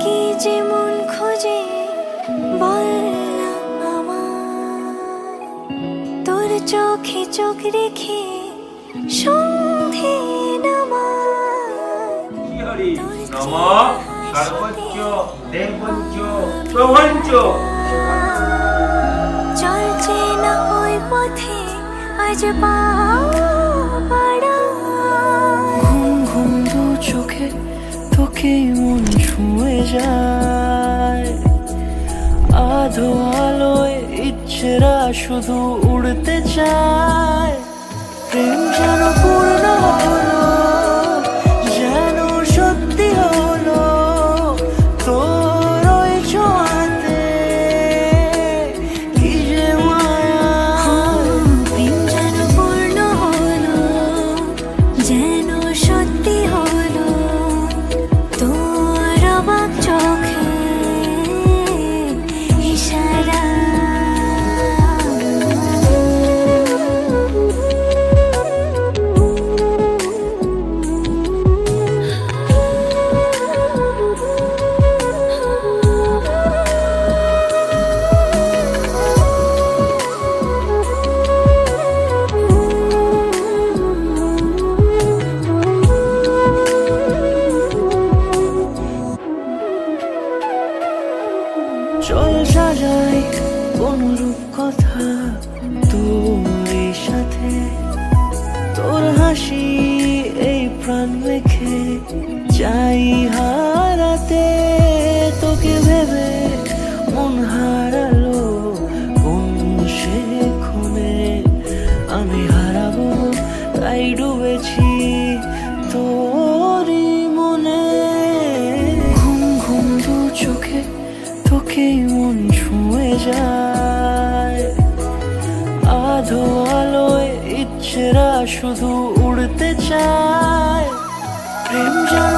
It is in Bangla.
কি যে মন খোঁজে বল না আমায়, তোর চোখে চোখ রেখে সন্ধে নামায়। চলছে না ওই পথে আজ পাড়া। ঘুম ঘুম দু চোখে তোকে মন ছুঁয়ে যায়, আধো আলোয় ইচ্ছেরা শুধু উড়তে চায়। প্রেম যেন পূর্ণ হলো, যেন সত্যি হলো তোর ওই ছোঁয়াতে, কি যে মায়া। প্রেম যেন পূর্ণ হলো, যেন সত্যি হলো তোর অবাক চোখে ইশারা। চল সাজাই কোন রূপকথা তোর সাথে, তোর হাসি এই প্রাণ রেখে চাই হারাতে। তোকে ভেবে মন হারালো কোন সে ক্ষণে, আমি হারাবো তাই ডুবেছি তোরই মনে। ঘুম ঘুম দু চোখে তোকে মন ছুঁয়ে যায়, আধো আলোয় ইচ্ছেরা শুধু উড়তে চায়। প্রেম যেন